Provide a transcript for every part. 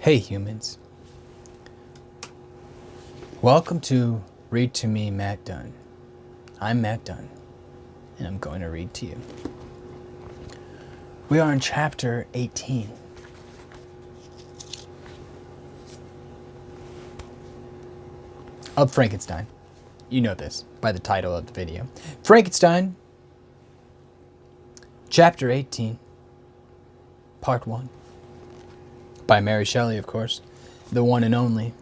Hey humans, welcome to Read to Me, Matt Dunn. I'm Matt Dunn, and I'm going to read to you. We are in chapter 18. Of Frankenstein. You know this by the title of the video. Frankenstein, chapter 18, part 1. By Mary Shelley, of course, the one and only.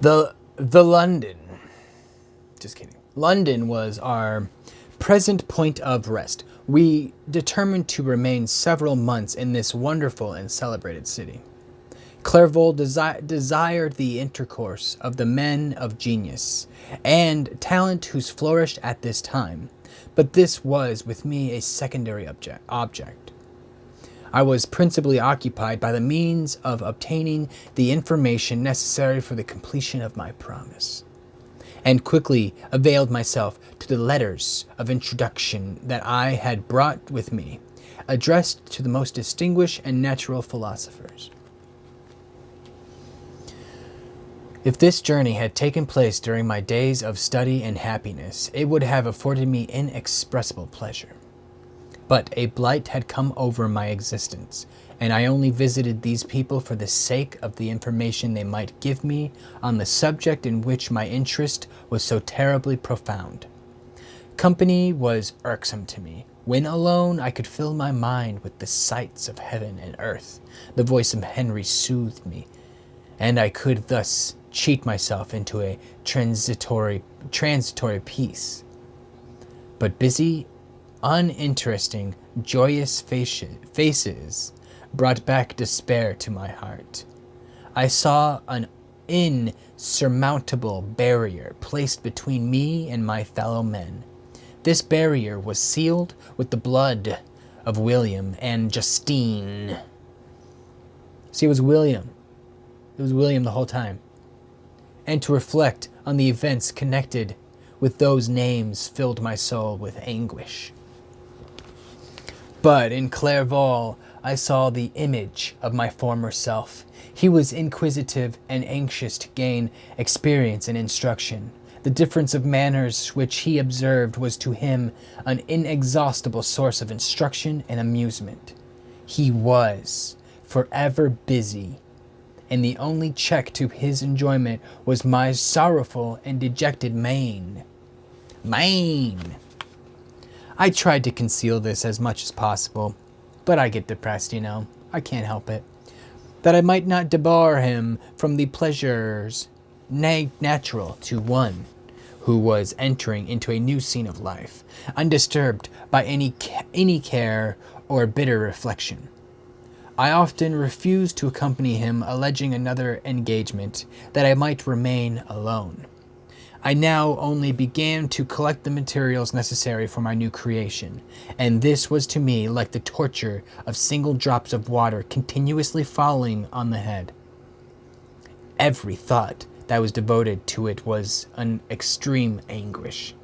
The London. Just kidding. London was our present point of rest. We determined to remain several months in this wonderful and celebrated city. Clerval desired the intercourse of the men of genius and talent whose flourished at this time, but this was with me a secondary object. I was principally occupied by the means of obtaining the information necessary for the completion of my promise, and quickly availed myself to the letters of introduction that I had brought with me, addressed to the most distinguished and natural philosophers. If this journey had taken place during my days of study and happiness, it would have afforded me inexpressible pleasure. But a blight had come over my existence, and I only visited these people for the sake of the information they might give me on the subject in which my interest was so terribly profound. Company was irksome to me. When alone, I could fill my mind with the sights of heaven and earth. The voice of Henry soothed me, and I could thus cheat myself into a transitory peace. But busy, uninteresting, joyous faces brought back despair to my heart. I saw an insurmountable barrier placed between me and my fellow men. This barrier was sealed with the blood of William and Justine. See, it was William. It was William the whole time. And to reflect on the events connected with those names filled my soul with anguish. But in Clerval, I saw the image of my former self. He was inquisitive and anxious to gain experience and instruction. The difference of manners which he observed was to him an inexhaustible source of instruction and amusement. He was forever busy, and the only check to his enjoyment was my sorrowful and dejected mien. I tried to conceal this as much as possible, but I get depressed, I can't help it. That I might not debar him from the pleasures natural to one who was entering into a new scene of life, undisturbed by any care or bitter reflection. I often refused to accompany him, alleging another engagement, that I might remain alone. I now only began to collect the materials necessary for my new creation, and this was to me like the torture of single drops of water continuously falling on the head. Every thought that was devoted to it was an extreme anguish,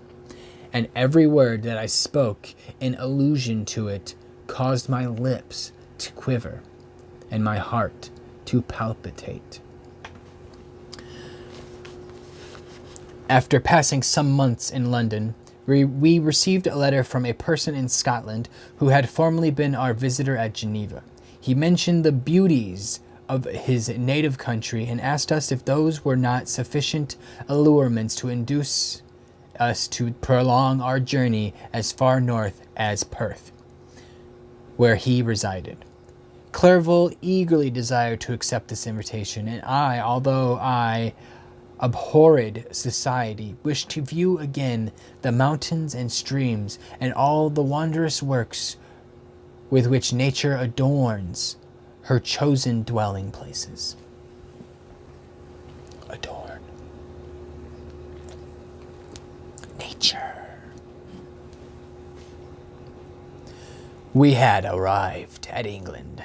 and every word that I spoke in allusion to it caused my lips to quiver and my heart to palpitate. After passing some months in London, we received a letter from a person in Scotland who had formerly been our visitor at Geneva. He mentioned the beauties of his native country and asked us if those were not sufficient allurements to induce us to prolong our journey as far north as Perth, where he resided. Clerval eagerly desired to accept this invitation, and I, although I abhorred society, wished to view again the mountains and streams and all the wondrous works with which nature adorns her chosen dwelling places. Adorn. Nature. We had arrived at England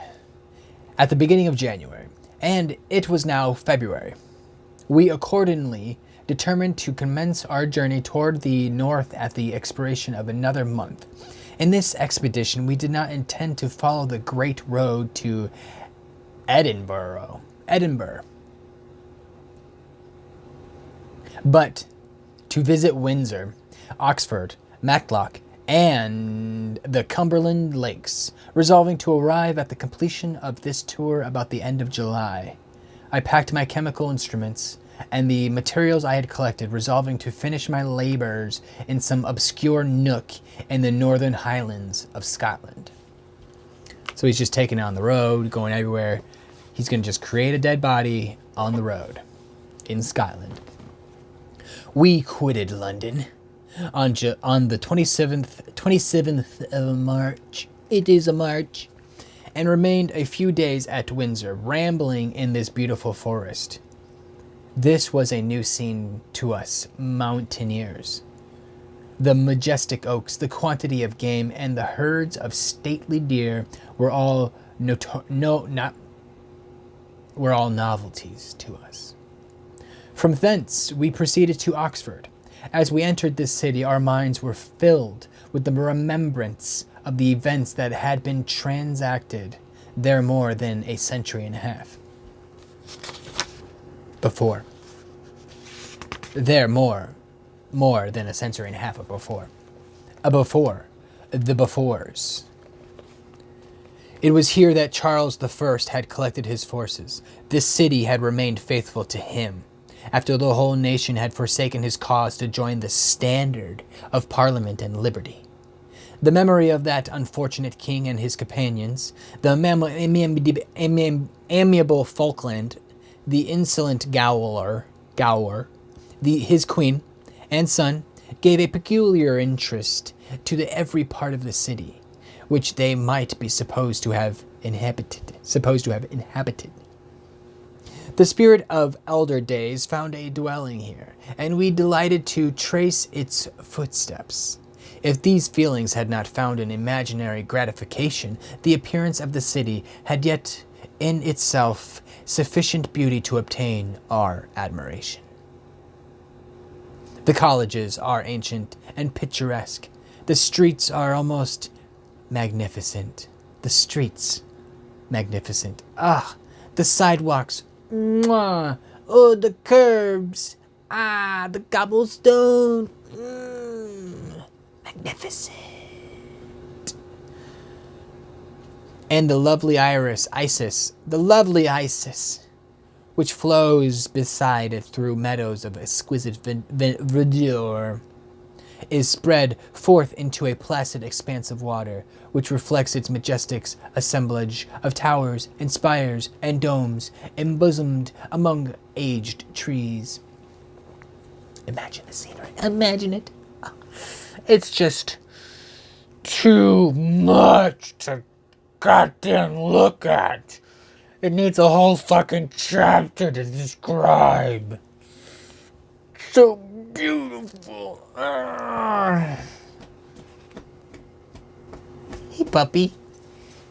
at the beginning of January, and it was now February. We accordingly determined to commence our journey toward the north at the expiration of another month. In this expedition, we did not intend to follow the great road to Edinburgh. But to visit Windsor, Oxford, Matlock, and the Cumberland Lakes, resolving to arrive at the completion of this tour about the end of July. I packed my chemical instruments and the materials I had collected, resolving to finish my labors in some obscure nook in the northern highlands of Scotland. So he's just taking it on the road, going everywhere. He's going to just create a dead body on the road in Scotland. We quitted London on the 27th of March. It is a March. And remained a few days at Windsor, rambling in this beautiful forest. This was a new scene to us mountaineers. The majestic oaks, the quantity of game, and the herds of stately deer were all novelties to us. From thence we proceeded to Oxford. As we entered this city, our minds were filled with the remembrance of the events that had been transacted there more than a century and a half before. There more than a century and a half before. The befores. It was here that Charles I had collected his forces. This city had remained faithful to him, after the whole nation had forsaken his cause to join the standard of Parliament and liberty. The memory of that unfortunate king and his companions, the amiable Falkland, the insolent Gower, his queen and son, gave a peculiar interest to every part of the city, which they might be supposed to have inhabited. The spirit of elder days found a dwelling here, and we delighted to trace its footsteps. If these feelings had not found an imaginary gratification, the appearance of the city had yet in itself sufficient beauty to obtain our admiration. The colleges are ancient and picturesque. The streets are almost magnificent. The sidewalks. Mwah. Oh, the curbs. The cobblestone. Magnificent. And the lovely Isis, which flows beside it through meadows of exquisite verdure, is spread forth into a placid expanse of water, which reflects its majestic assemblage of towers and spires and domes, embosomed among aged trees. Imagine the scenery. Imagine it. It's just too much to goddamn look at. It needs a whole fucking chapter to describe. So beautiful. Hey, puppy.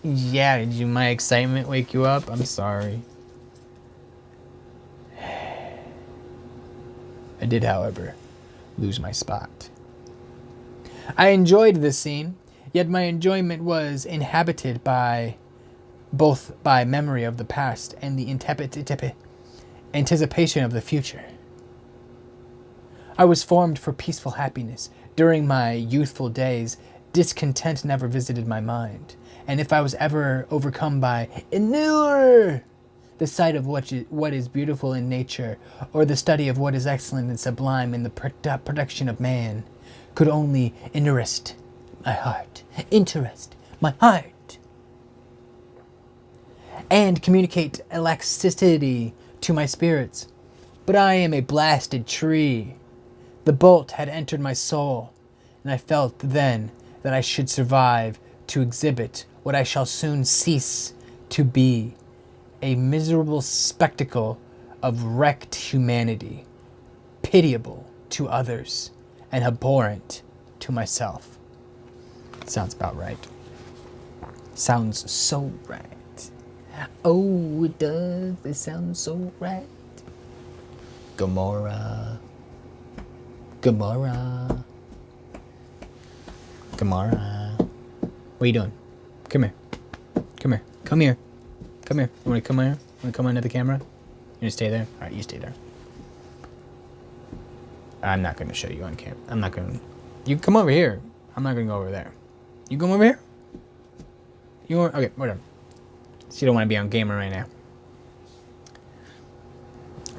Yeah, did my excitement wake you up? I'm sorry. I did, however, lose my spot. I enjoyed this scene, yet my enjoyment was inhabited both by memory of the past and the anticipation of the future. I was formed for peaceful happiness. During my youthful days, discontent never visited my mind, and if I was ever overcome by ennui, the sight of what is beautiful in nature, or the study of what is excellent and sublime in the production of man, could only interest my heart, and communicate elasticity to my spirits. But I am a blasted tree. The bolt had entered my soul, and I felt then that I should survive to exhibit what I shall soon cease to be, a miserable spectacle of wrecked humanity, pitiable to others and abhorrent to myself. Sounds about right. Sounds so right. Oh, it does. It sounds so right. Gomorrah. What are you doing? Come here. Come here. You want to come here? Want to come under the camera? You gonna stay there? All right, you stay there. I'm not going to show you on camera. I'm not going to... You come over here. I'm not going to go over there. You come over here? You want... Okay, whatever. So you don't want to be on camera right now.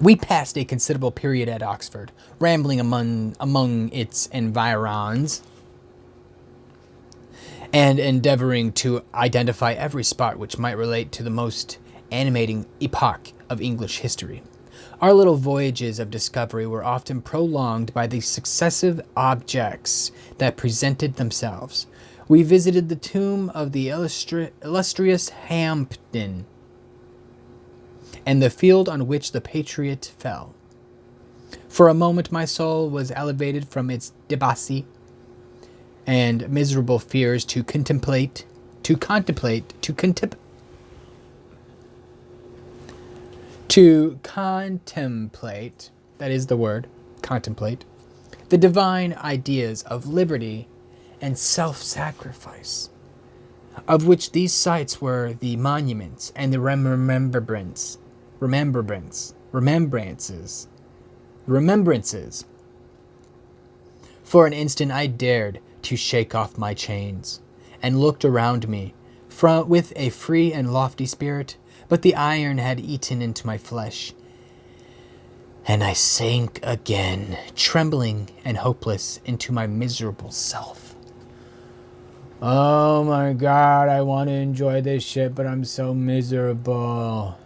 We passed a considerable period at Oxford, rambling among its environs and endeavoring to identify every spot which might relate to the most animating epoch of English history. Our little voyages of discovery were often prolonged by the successive objects that presented themselves. We visited the tomb of the illustrious Hampden and the field on which the patriot fell. For a moment my soul was elevated from its debauchy and miserable fears to contemplate, that is the word, contemplate, the divine ideas of liberty and self-sacrifice, of which these sites were the monuments and the remembrances. For an instant I dared to shake off my chains, and looked around me with a free and lofty spirit, but the iron had eaten into my flesh, and I sank again, trembling and hopeless, into my miserable self. Oh my God, I want to enjoy this shit, but I'm so miserable.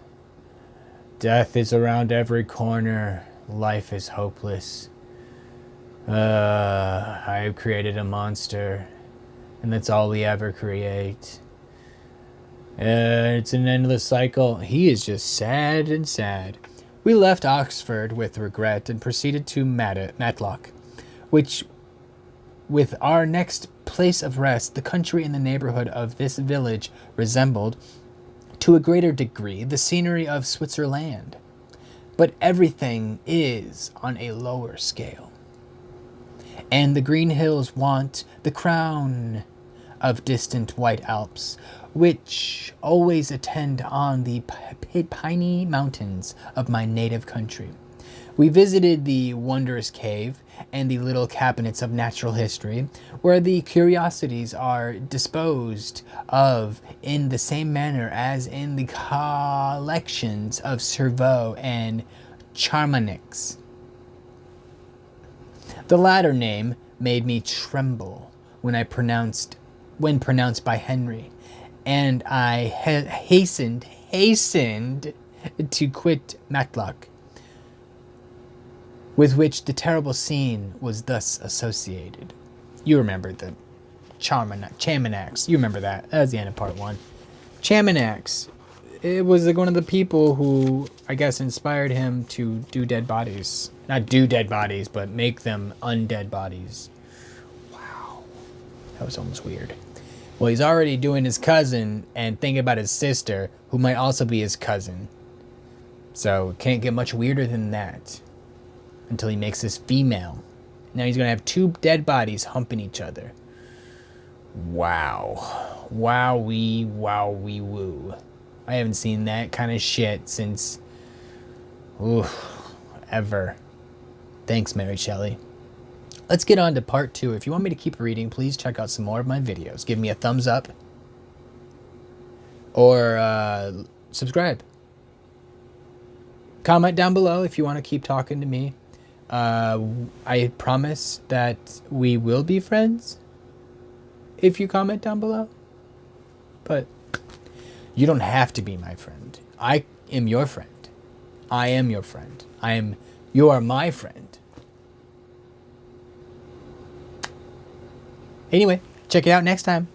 Death is around every corner. Life is hopeless. I have created a monster, and that's all we ever create. It's an endless cycle. He is just sad and sad. We left Oxford with regret and proceeded to Matlock, which, with our next place of rest, the country in the neighborhood of this village resembled, to a greater degree, the scenery of Switzerland. But everything is on a lower scale, and the green hills want the crown of distant white Alps, which always attend on the piney mountains of my native country. We visited the wondrous cave and the little cabinets of natural history, where the curiosities are disposed of in the same manner as in the collections of Cerveau and Charmanix. The latter name made me tremble when pronounced by Henry, and I hastened to quit Matlock, with which the terrible scene was thus associated. You remember the Chaminax. You remember that. That was the end of part 1. Chaminax. It was one of the people who, I guess, inspired him to do dead bodies. Not do dead bodies, but make them undead bodies. Wow. That was almost weird. Well, he's already doing his cousin and thinking about his sister, who might also be his cousin. So, can't get much weirder than that. Until he makes this female. Now he's going to have 2 dead bodies humping each other. Wow. Wowee, wowee, woo. I haven't seen that kind of shit since... ever. Thanks, Mary Shelley. Let's get on to part 2. If you want me to keep reading, please check out some more of my videos. Give me a thumbs up. Or subscribe. Comment down below if you want to keep talking to me. I promise that we will be friends if you comment down below. But you don't have to be my friend. I am your friend. I am your friend. You are my friend. Anyway, check it out next time.